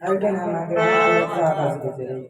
Alguien ama que no sabes que te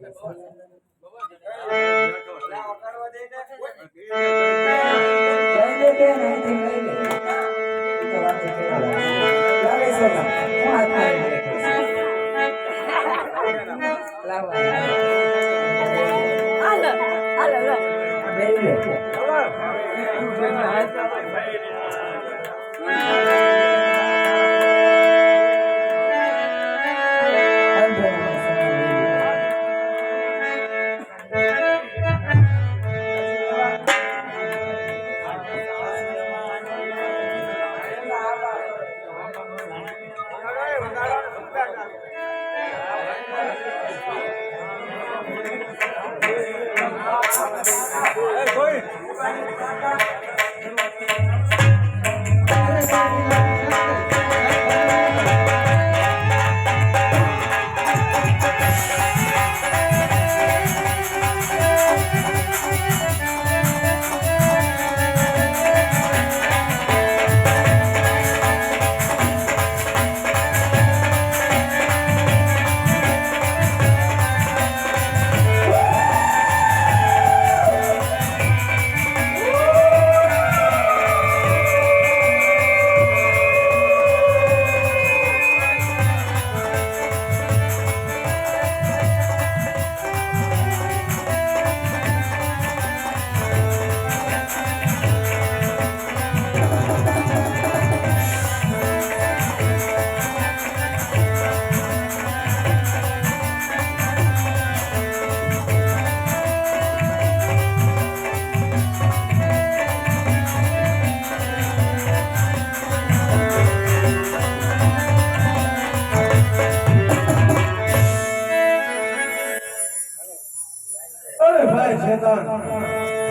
શેતાન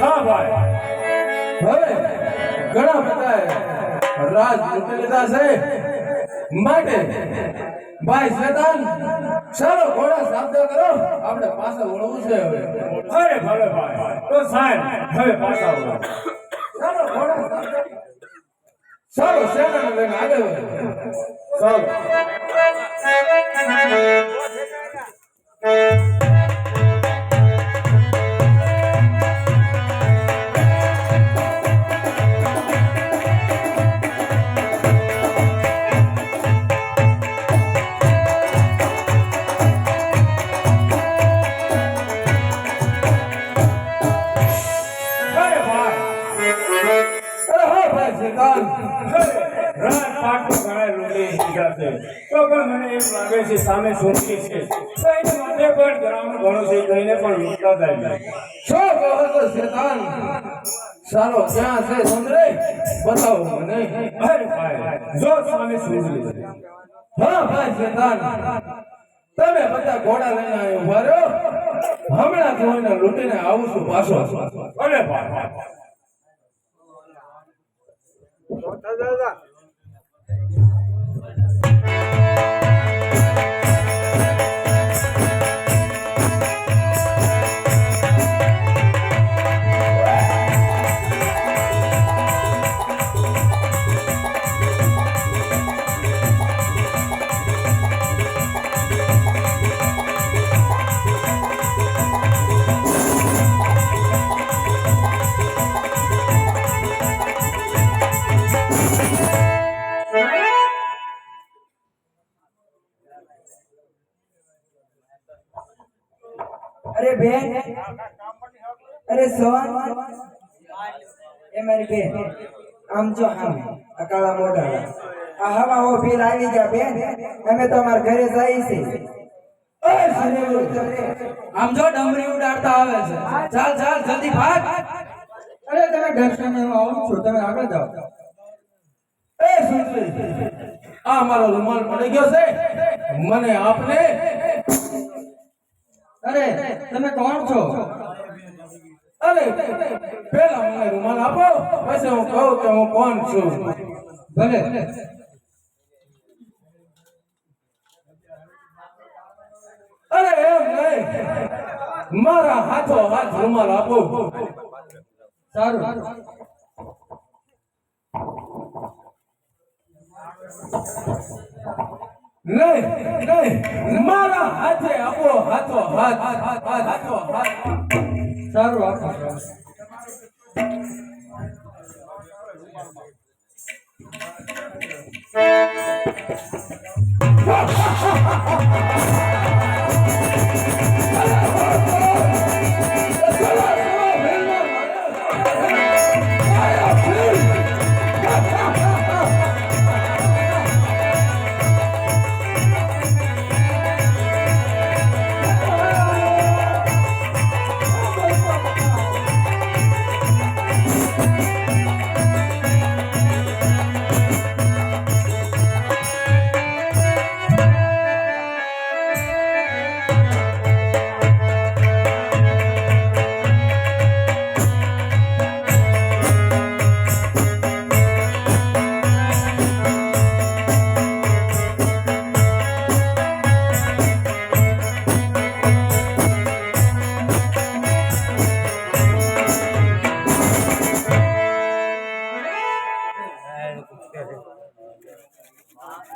હા ભાઈ હવે ઘણા બધા રાજ લૂંટી લીધા છે માટે ભાઈ શેતાન ચાલો ઘોડા શબ્દ કરો આપણે પાછા વળવું છે હવે અરે ભલે ભાઈ તો સાહેબ હવે પાછા વળો ચાલો ઘોડા શબ્દ ચાલો સેનાને લઈને આગળ વધો ચાલો સામે સોચી છે તો એને માટે પણ ગ્રામ ઘણો છે કહીને પણ લૂંટતા જાય શું કહો છો શેતાન ચાલો ક્યાં છે સુંદરે બતાવો મને અરે ભાઈ જો સામે સુંદરી હા ભાઈ શેતાન તમે બધા ઘોડા લઈને આવ્યો ઉભા રહ્યો હમણાં જોઈને લૂંટીને આવું છું પાછો અરે ભાઈ अरे बहन अरे सोहन ये मेरी बहन हम जो हम अकाला मोटा आ हवा हो फिर आई गया बहन हमें तो हमारे घरे जाई से આમ જો ડમરી ઉડાડતા આવે છે ચાલ ચાલ જલ્દી ભાગ अरे તમે ડરશો નહીં હું આવું છું તમે આગળ જાઓ એ સુંદરી આ મારો રૂમાલ પડી ગયો છે મને આપને अरे તમે કોણ છો અરે પેલા મને રૂમાલ આપો પછી હું કહું કે હું કોણ છું ભલે અરે એમ નહીં મારા હાથો હાથ રૂમાલ આપો સારું નહીં નહીં મારા હાથે આપો હાથો હાથ હાથો હાથ સારું આપો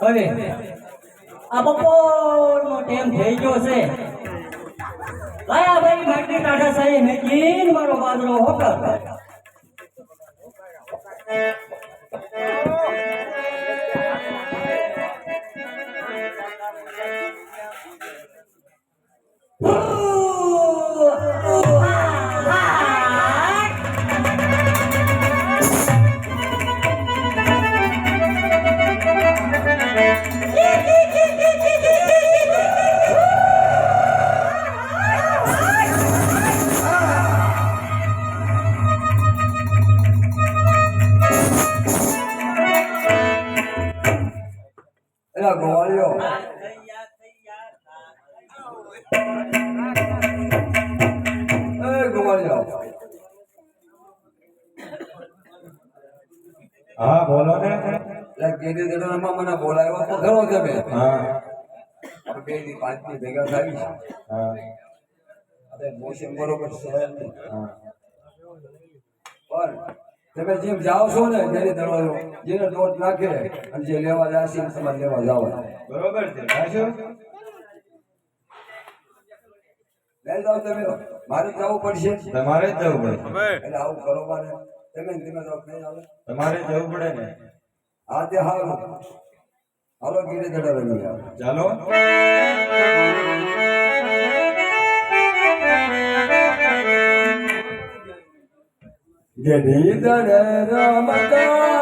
હવે આ બપોરનો ટાઈમ થઈ ગયો છે કયા ભાઈ માટલી ટાઢા સાહેબ મેકીન મારો બાજરો હોકર એલા ગોવાળિયો એ ગોવાળિયો હા બોલો ને એટલે કેદી દેડોમાં મને બોલાવ્યો તો ખરો તમે હા બે દી પાંચ દી ભેગા થાવી છે હા અરે મોસમ બરોબર છે નહીં. હા પણ તમે જેમ જાઓ છો ને જેને દરવાજો જેને નોટ નાખે અને જે લેવા જાય છે તમારે લેવા જાવ બરોબર છે રાશો લઈ જાઓ તમે મારે જવું પડશે તમારે જ જવું પડે એટલે આવું કરો મારે તમે ધીમે જાઓ નહીં આવે તમારે જવું પડે ને હા તે હાલો હાલો ગીરે દડા રમી આવે ચાલો જેની દડે રમતા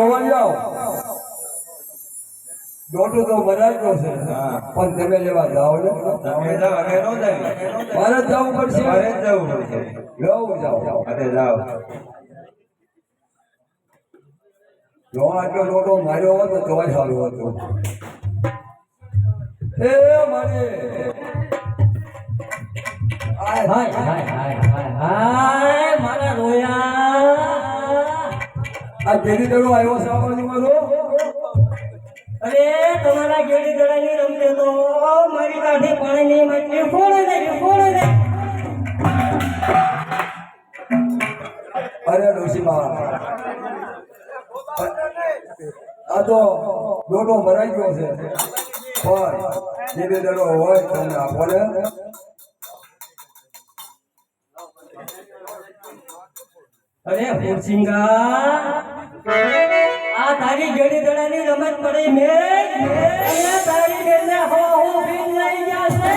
ગોવા જાઓ દોટું તો બનાવ્યો છે પણ તમે લેવા જાઓ ને તમે જાઓ અમે નો જાય મારે જ જવું પડશે મારે જ જવું પડશે લેવું જાઓ અરે જાઓ જો આટલો લોટો માર્યો હોત તો જ સારું હતું એ મારે હાય હાય હાય હાય હાય મારા રોયા આ કેદી દડો આવ્યો છે આ બાજુ મારો અરે તમારા ગેડી દડાની રમતે તો મારી કાઠી પાણીની મટકી ફોડે ને અરે ડોશીમાં આ તો લોટો ભરાઈ ગયો છે પણ કેદી દડો હોય તમને આપો ને અરે ફૂરસિંગા આ તારી ગેડી દડાની રમત પડી મે તારી બેનને હો ભીન લઈ ગયા છે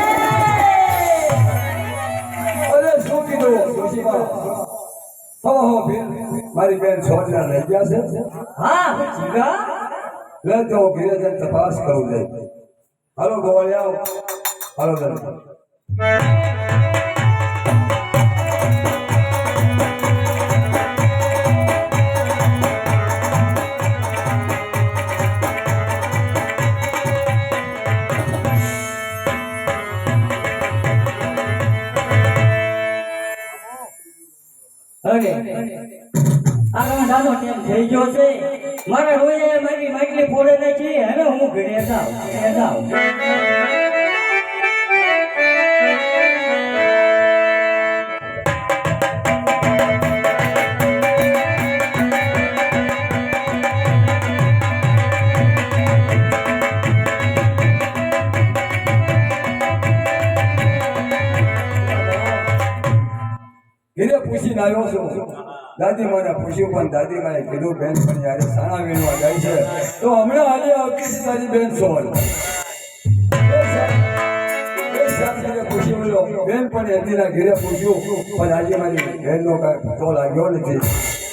અરે શું કીધું ડોશીમાં હો બેન મારી બેન છોડના લઈ ગયા છે હા ફૂરસિંગા લે તો ઘરે જઈને તપાસ કરું જાય હાલો ગોવાળિયા હાલો દર અરે આગળ દાદો ટેમ થઈ ગયો છે મારા રોયે મારી માટલી ફોડે નાખી હવે હું ઘરે જાઉં ઘરે પૂછીને આવ્યો છું દાદી મને પૂછ્યું પણ દાદી માએ કીધું બેન પણ જ્યારે સાણા વીણવા જાય છે તો હમણાં આજે આવતી છે તારી બેન સોલ પૂછી બોલો બેન પણ એમના ઘરે પૂછ્યું પણ આજે મારી બહેનનો કાંઈ તો લાગ્યો નથી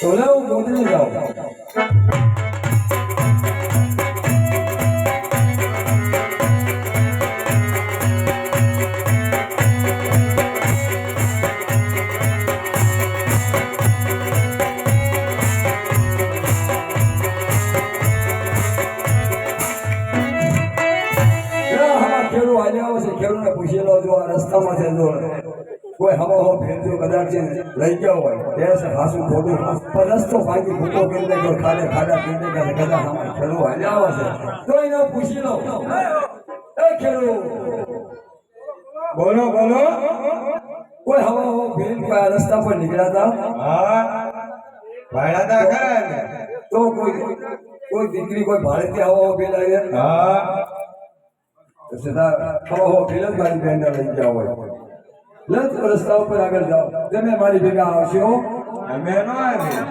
તો લે હું ગોતરી જાઉં ખેડૂતને પૂછેલો જો આ રસ્તામાં છે જો કોઈ હવા ફેરજો કદાચ લઈ ગયો હોય તે હાસું ખોટું પણ રસ્તો ભાગી ભૂકો કરી દે ખાડે ખાડા કરી દે કદાચ આમાં ખેડૂત હાલ્યા આવે છે તો એને પૂછી લો એ ખેડૂત બોલો બોલો કોઈ હવા ફેર કોઈ રસ્તા પર નીકળ્યા હા ભાડા ખરા ને તો કોઈ દીકરી કોઈ ભાડેથી હવા ફેર આવ્યા હા સીધા હવા ફેર જ મારી બહેનને લઈ ગયા હોય લત રસ્તા ઉપર આગળ જાઓ તમે મારી ભેગા આવશો અમે નો આવી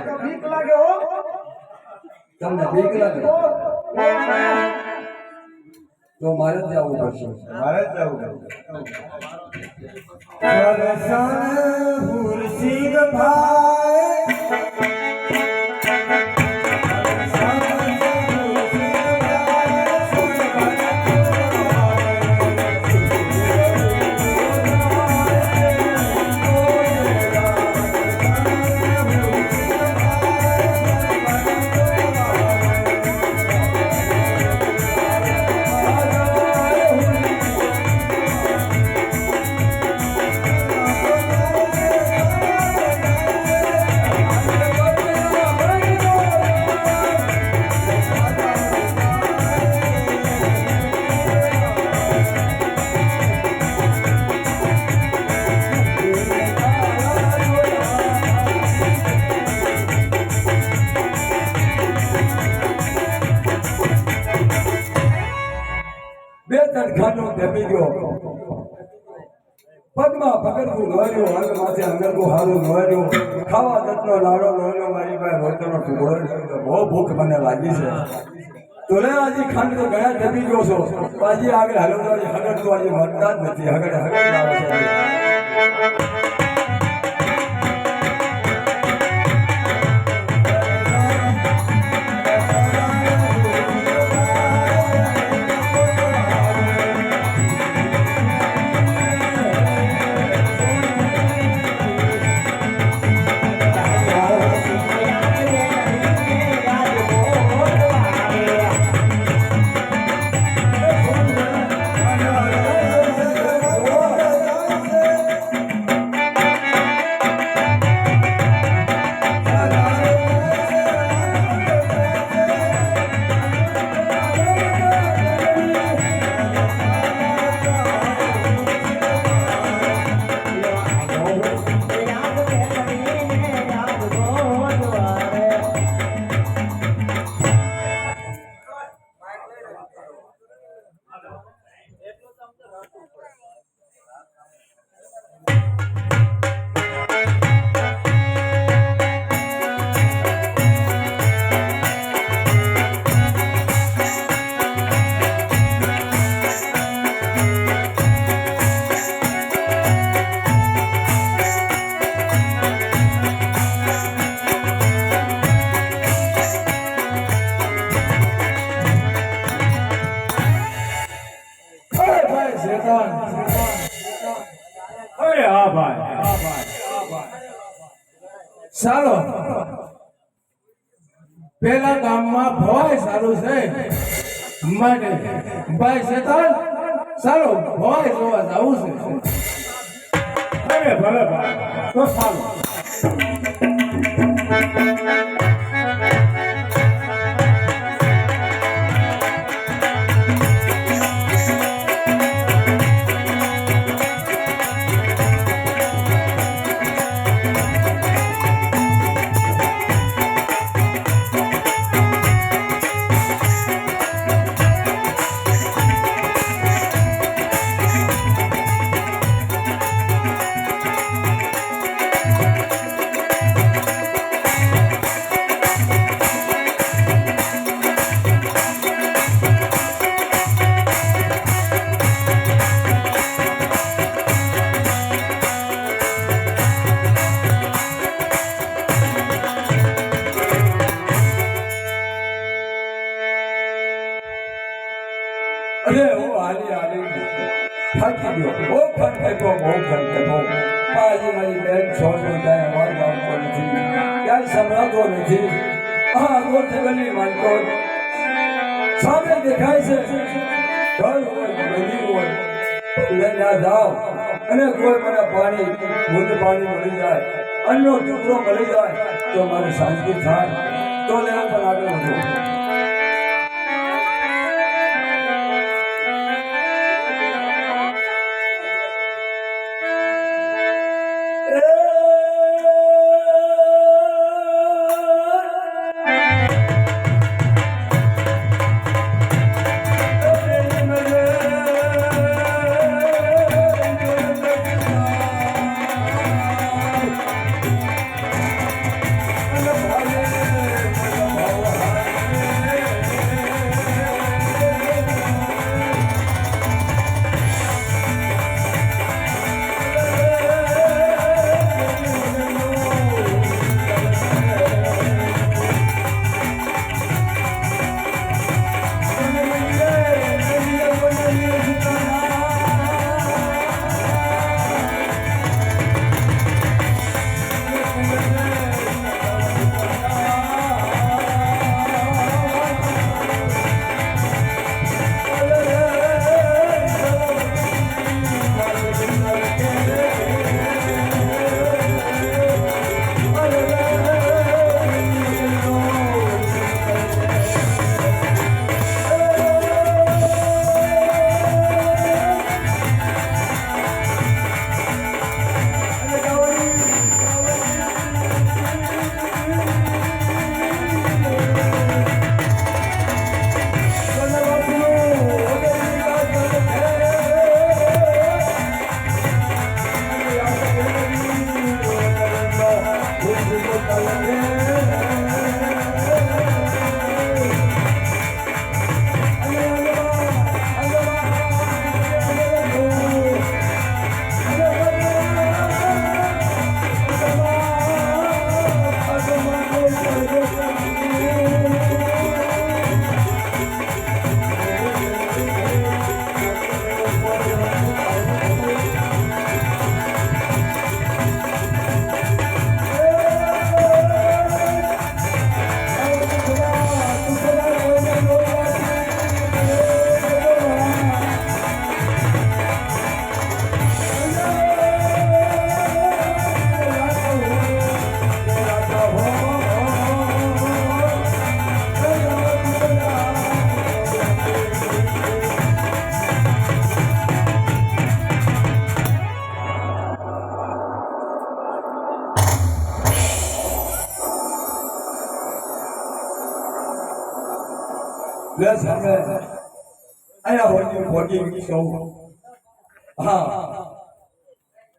તમને બીક લાગે તો મારે જ જવું પડશે મારે જ જવું બે તડખાનો દેમી ગયો પગમાં પગરખું નોર્યો અંગ માથે અંગરખું હારું નોર્યો ખાવા દત્તનો લાડો નોર્યો મારી પાસે રોટલો ટુકડો બહુ ભૂખ મને લાગી છે તો લે આજે ખાંડ તો ગયા દેમી ગયો છો આજે આગળ હાલો તો આજે હગડ તો આજે મળતા જ નથી હગડ આવે છે શેતાન અરે હા ભાઈ ચાલો પેલા ગામમાં ભવાય સારું છે માટે ભાઈ શેતાન ચાલો ભવાય જોવા જવું છે અરે ભલે ભાઈ તો સારું અરે હું હાલી થાકી ગયો બહુ ફંટેકો મારી બેન છોડો જાય અવાજ આવતો નથી ક્યાંય સંભળાતો નથી આગળ ગલી માનતો સામે દેખાય છે ઘર હોય નદી હોય લઈને જાઓ અને કોઈ મને પાણી મળી જાય અન્નનો ટુકડો મળી જાય તો મારી શાંતિ થાય તો લેવા પણ આગળ વધો પ્લસ અમે અહીંયા હોટી સૌ હા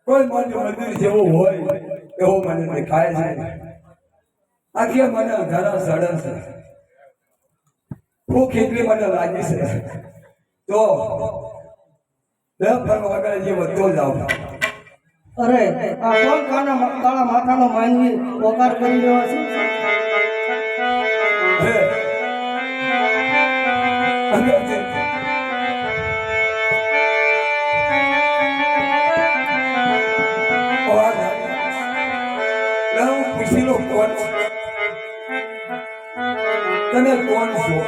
કોઈ મોટું મંદિર જેવું હોય એવો મને દેખાય છે આખી મને ઘણા સડે છે ભૂખ એટલી મને લાગી છે તો ફરવા જે વધતો જાવ અરે આ કોણ કાળા માથાનો માનવી પોકાર કરી રહ્યો છે છો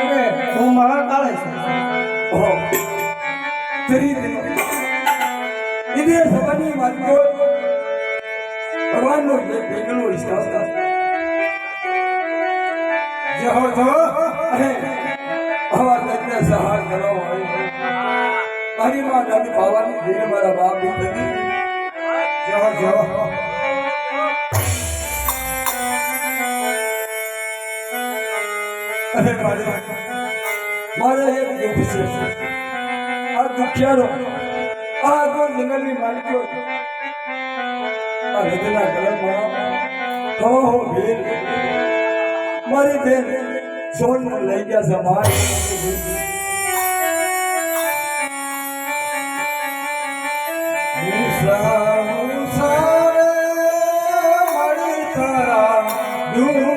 અરે હું મહાકાળે છું ઓહો તેરી ઇદે સબની માર્ગો ભગવાનનો બેટલો વિશ્વાસ કર જે હો જો અરે આવા દત્તને સહાર કરો હોય મારી માં દાદી ભાવાની ધીરે મારા બાપ દીકરી જે હો જો અરે મારે એક દુઃખ છે આ દુખિયારો આ તો જંગલની માલિકો આ હૃદયના કલમમાં હો ભીલ મારી બેન સોન લઈ ગયા સમાજ મારી તારા ડુંગર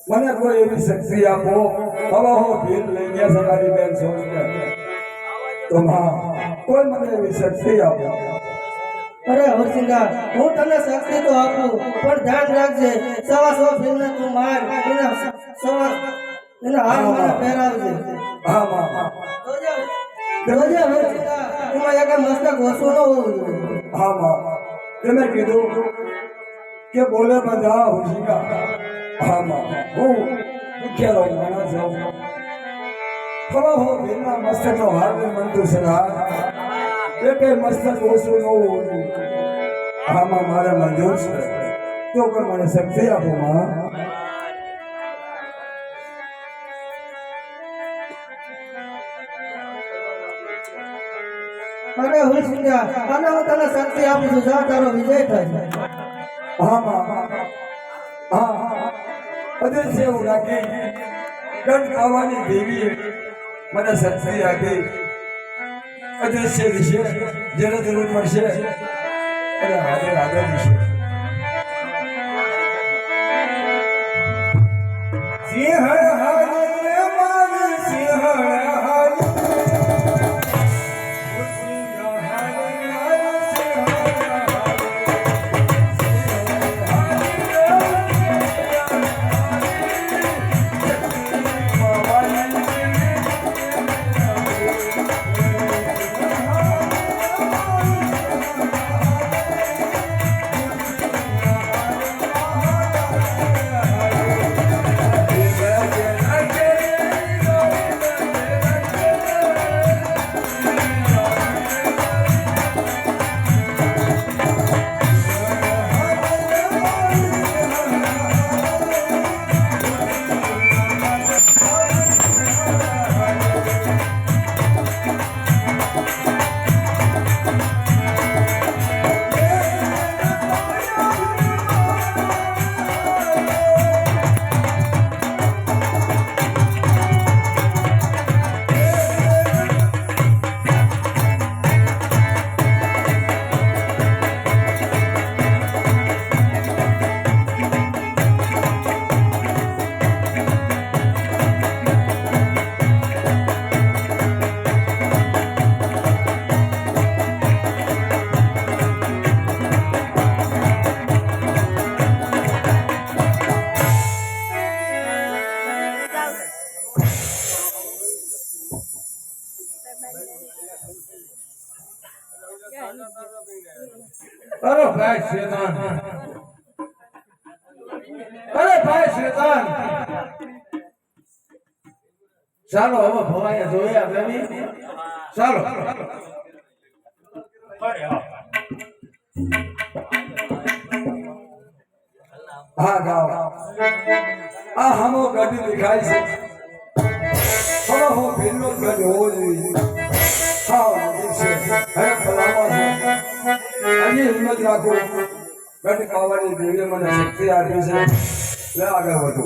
મને કોઈ એવી શક્તિ આપો હવે હું ભીલ લઈ ગયા તમારી બેન સોચને તો માં કોઈ મને એવી શક્તિ આપો અરે હરસિંગા હું તને શક્તિ તો આપું પણ ધ્યાન રાખજે સવા સો ફિલ્મને તું માર એના હાથ મને પહેરાવજે હા માં જોજે હરસિંગા એમાં એક મસ્તક ઓછું ન હોવું જોઈએ હા માં તમે કીધું કે બોલે બધા હોશિકા હા માં હું દુખ્યા રહું ઘણા જાઉં ખબર હો ભીલના મસ્તકનો હાથ મનતું છે એકે મસ્તક ઓછું ન હોવું હા માં મારે મંજૂર છે તો પણ મને શક્તિ આપો માં અરે હુરસિંગા અને હું તને શક્તિ આપું છું જા તારો વિજય થાય હા અદ્રશ્ય એવું રાખી દંડ ખાવાની દેવી મને શક્તિ આપી અદ્રશ્ય વિશે જેને જરૂર પડશે અને હાજર વિશે સિંહણ હારે મારી સિંહણ હારે અરે ભાઈ શેતાન અરે ભાઈ શેતાન ચાલો હવે ભવાયા જોયા બેબી ચાલો હા ગાવ આ હમો ગઢ દેખાય છે હમો હો ભીનો ગઢ હોવો જોઈએ હા છે હે ફલાવા છે અને હિંમત રાખો ગઢ ખાવાની દેવી મને શક્તિ આપી છે લે આગળ વધો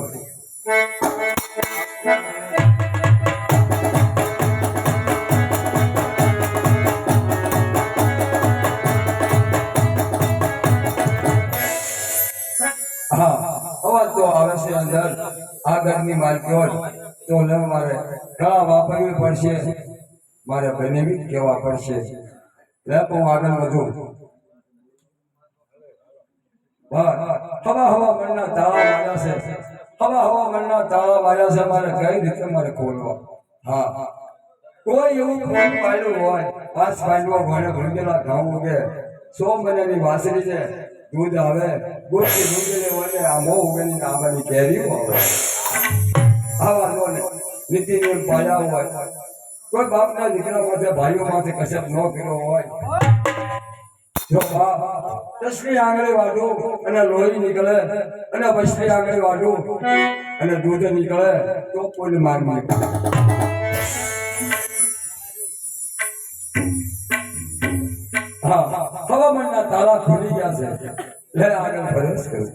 અવાજ તો આવે છે અંદર આગળની માલકી હોય તો ન મારે ઘા વાપરવી પડશે મારે બને બી કહેવા પડશે લે હું આગળ વધું હવા મનના તાળા માર્યા છે હવા મનના તાળા માર્યા છે મારે કઈ રીતે મારે ખોલવા હા કોઈ એવું ફૂલ પાડ્યું હોય પાસ પાંડવા ભણે ભૂંગેલા ઘઉં ઉગે 100 મહિનાની વાસળી છે દૂધ આવે ગોળથી દૂધને વળે આ મોં ઉગેની આંબાની કેરીઓ આવે આવા લોને નીતિ નિયમ પાડ્યા હોય કોઈ બાપના દીકરા માથે ભાઈઓ માથે કશક ન કર્યો હોય જો બાપ 10ની આંગળી વાઢું અને લોહી નીકળે અને 20ની આંગળી વાઢું અને દૂધ નીકળે તો કોઈ માર માર હવામાનના તાળા ખોલી ગયા છે લે આગળ પ્રવેશ કરો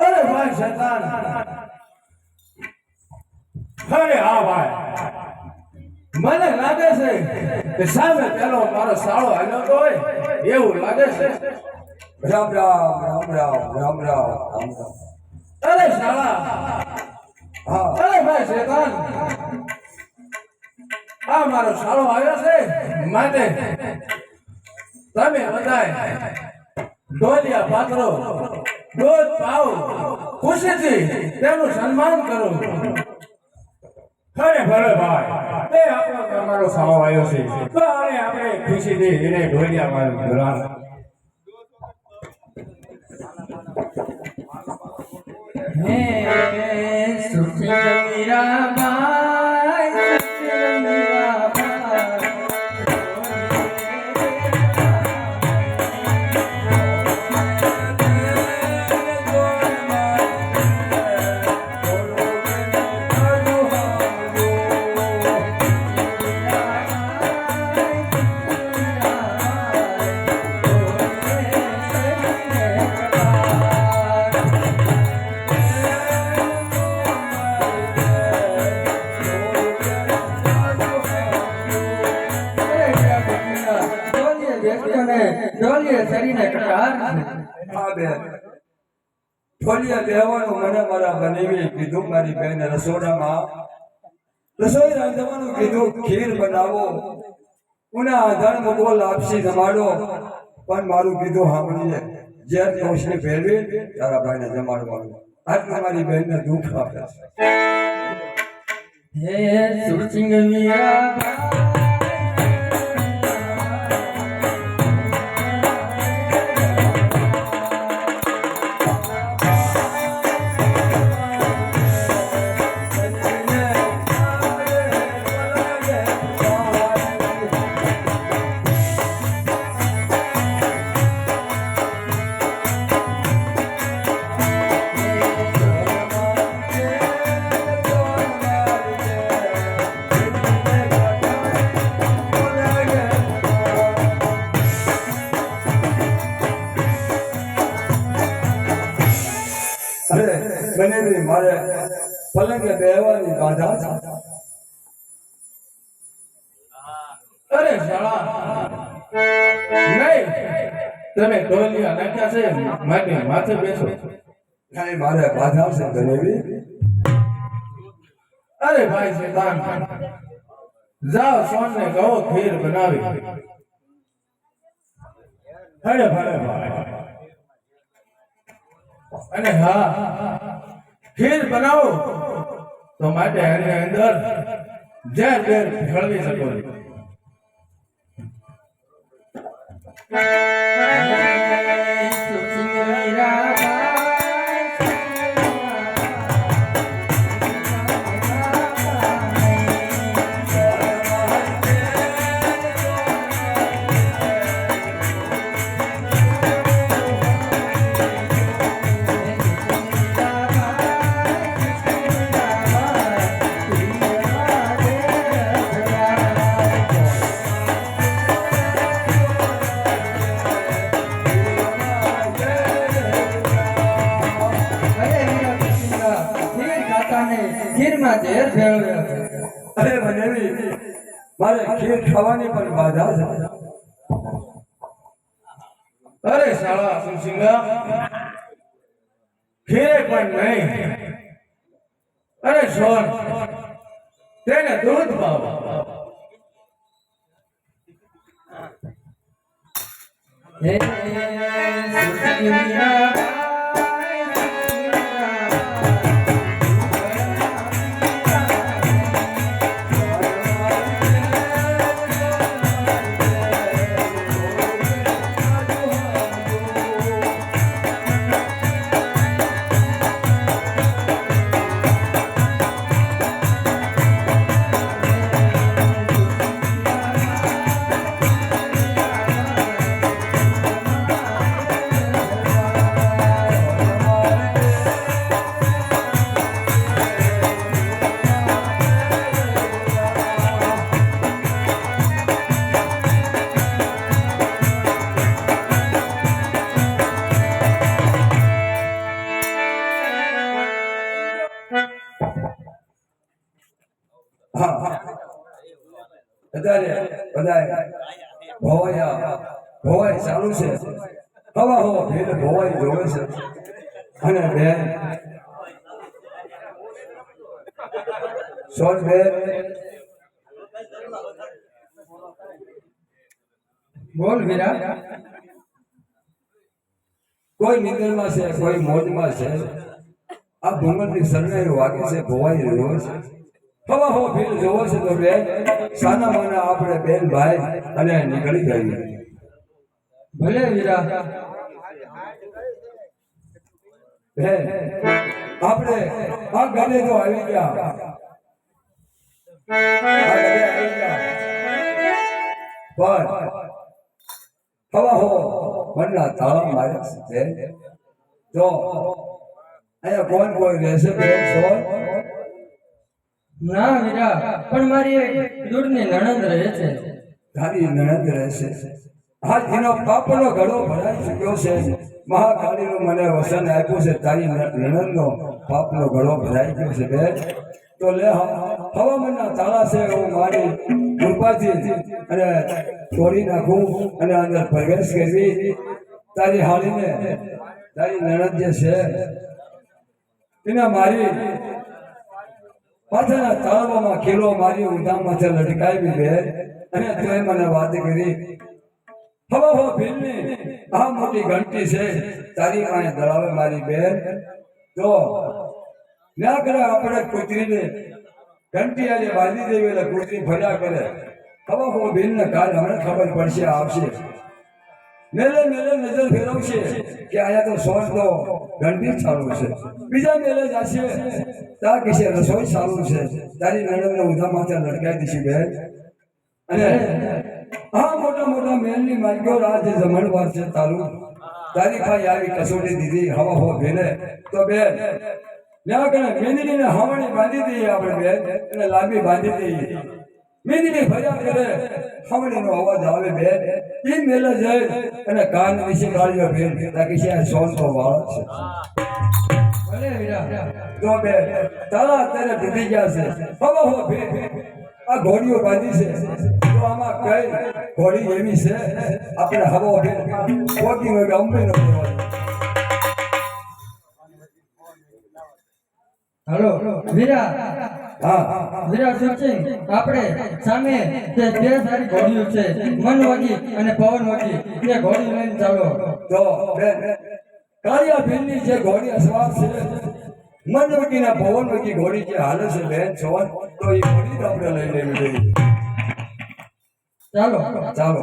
અરે ભાઈ શેતાન અરે હા ભાઈ મને લાગે છે કે સામે પેલો મારો સાળો હાલ્યો તો હોય એવું લાગે છે રામ રામ રામ રામ રામ રામ રામ રામ અરે શાળા હા અરે ભાઈ શેતાન આ મારો સાળો આવ્યો છે માટે તમે બધાય ઢોલિયા પાત્રો દૂધ પાવ ખુશીથી તેનું સન્માન કરો અરે ભલે ભાઈ તે આપણો તમારો સાવ આવ્યો છે તો આપણે ખુશીથી એને ઢોલિયા મારું ધોરણ હે સુખી મીરાબાઈ સુખી મીરાબાઈ વાર હા બેન ફોલિયા બેહવાનું મને મારા બનેવી કીધું મારી બેન રસોડામાં રસોઈ રાંધવાનું કીધું ખીર બનાવો ઉના આધાર મૂકો લાપસી જમાડો પણ મારું કીધું સાંભળીએ ઝેર કોશની ફેરવી તારા ભાઈને જમાડવાનું આટલું મારી બેનને દુઃખ આપે છે હે સુરસિંગ વીરા અરે બનેવી મારે પલંગે બેહવાની બાધા છે અરે શાળા નહીં તમે ઢોલિયા નાખ્યા છે માટે માથે બેસો કાંઈ મારે બાધા છે બનેવી અરે ભાઈ શેતાન જાઓ સોન ને કહો ખીર બનાવી અરે ભલે ભાઈ અને હા ખીર બનાવો તો માટે એની અંદર ઝેર ઝેર ભેળવી શકો સુરસિંગ વીરા ખીરમાં ઝેર ભેળવ્યા છે અરે બનેવી મારે ખીર ખાવાની પણ બાધા છે અરે શાળા સુસિંગા ખીરે પણ નહીં અરે સોન તેને દૂધ પાવો હે સુરસિંગ વીરા બધાય ભવાઈ ચાલુ છે હવા હવા ભેદ ભવાઈ જોવે છે અને બેન સોન બેન બોલ વીરા કોઈ નિંદરમાં છે કોઈ મોજમાં છે આ ભૂંગળની સરનાઈ વાગે છે ભવાઈ જોવે છે હવા હવા ભેદ જોવે છે તો બેન સાના માના આપણે બેન ભાઈ અને નીકળી જઈએ ભલે વીરા બેન આપણે આ ગાડે તો આવી ગયા આ ગાડે આવી ગયા પણ હવા હો મનના તાળા મારે છે તો અહીંયા કોણ કોઈ રહેશે બેન સોન ના વીરા પણ મારી એક દૂરની નણંદ રહે છે તારી નણંદ રહેશે આજ એનો પાપનો ઘડો ભરાઈ ચૂક્યો છે મહાકાળીનું મને વસન આપ્યું છે તારી નણંદનો પાપનો ઘડો ભરાઈ ગયો છે બેન તો લે હવામાનના તાળા છે હું મારી કૃપાથી અને તોડી નાખું અને અંદર પ્રવેશ કરવી તારી હાલીને તારી નણદ જે છે એના મારી પાછળના તળાવમાં ખીલો મારી ઊંધા માથે લટકાવી બે અને તું મને વાત કરી હવા હો ભીલની આ મોટી ઘંટી છે તારી પાસે દળાવે મારી બેન તો ના કરે આપણે કૂતરીને ઘંટી આજે બાંધી દેવી એટલે કૂતરી ફર્યા કરે હવા હો ભીલને કાલ હમણાં ખબર પડશે આવશે મેલે મેલે નજર ફેરવશે કે આયા તો સોન તો ઘંટી ચાલુ છે બીજા મેલે જશે તા કહેશે રસોઈ ચાલુ છે તારી નણંદને ઊંધા માથે લટકાવી દીધી બેન અને આ મોટા મોટા મેલની માલિકો રાજ જમણવાર છે તાલુ તારી પાસે આવી કસોટી દીધી હવા હો ભેલે તો બેન ત્યાં કને મેંદડીને હવણી બાંધી દઈએ આપણે બેન અને લાંબી બાંધી દઈએ મેંદડી ફર્યા કરે હવણીનો અવાજ આવે બેન એ મેલે જાય અને કાન વિશે ગાળ્યો બેન તાકી છે સોન તો વાળ છે ભલે વીરા તો બેન તારા અત્યારે તૂટી ગયા છે હવા હો બેન આ ઘોડીઓ બાંધી છે તો આમાં કઈ ઘોડી એવી છે આપણે હવા બેન પોકી હોય કે અંબે ન બોલવાનું હલો વીરા હા વીરા સચિન આપણે સામે જે બે સારી ઘોડીઓ છે મનવગી અને પવનવગી તે ઘોડી લઈને ચાલો તો બેન કાળિયા ભીલની જે ઘોડી અસવાર છે મનવકી ના પવનવકી ઘોડી જે હાલે છે બેન સોન તો એ ઘોડી જ આપણે લઈ લેવી જોઈએ ચાલો ચાલો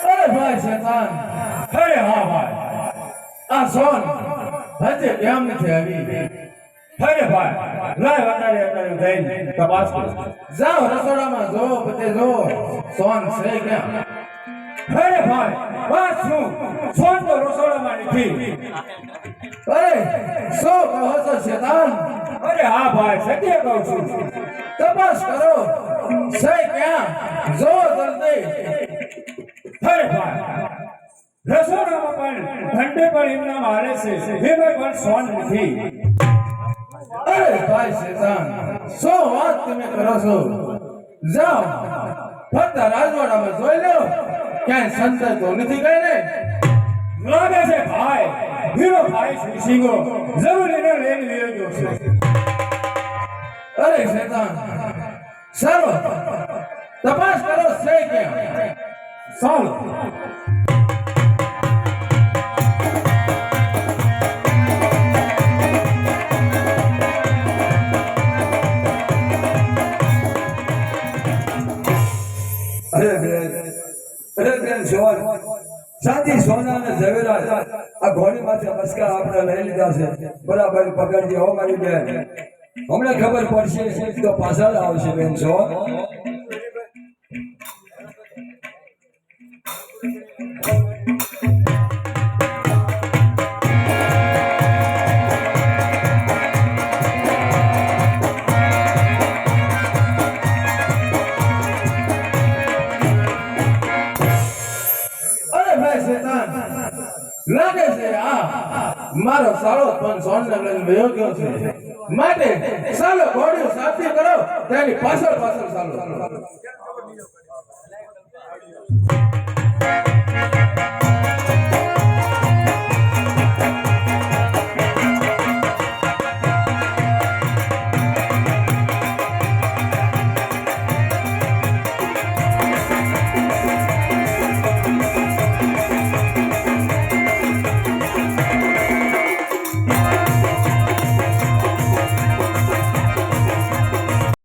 અરે ભાઈ શેતાન અરે હા ભાઈ આ સોન હજે કેમ નથી આવી અરે ભાઈ લાય અત્યારે જઈને તપાસ કરો જાઓ રસોડામાં જો બધે જો સોન છે ક્યાં અરે ભાઈ વાત શું સોન તો રસોડામાં નથી અરે શું કહો છો શેતાન અરે હા ભાઈ સત્ય કહું છું તપાસ કરો છે ક્યાં જો જલ્દી અરે ભાઈ રસોડામાં પણ ઠંડે પણ એમના હાલે છે એમાં પણ સોન નથી અરે ભાઈ શેતાન શું વાત તમે કરો છો જાઓ ફક્ત રાજવાડામાં જોઈ લો ક્યાંય સંતર તો નથી ગઈ ને લાગે છે ભાઈ હીરો ભાઈ સિંગો જરૂર એને લઈને લઈ ગયો છે અરે શેતાન ચાલો તપાસ કરો છે ક્યાં ચાલો અરે બેન સોન સાદી સોના અને ઝવેરા આ ઘોડી માંથી મસ્કા આપણે લઈ લીધા છે બરાબર પકડજો હો મારી બેન હમણાં ખબર પડશે તો પાછળ આવશે બેન સોન અરે ભાઈ શેતાન લાગે છે આ મારો સાળો પણ સોન ને લઈને વયો ગયો છે માટે ચાલો ઘોડીઓ સાથી કરો તેની પાછળ પાછળ ચાલો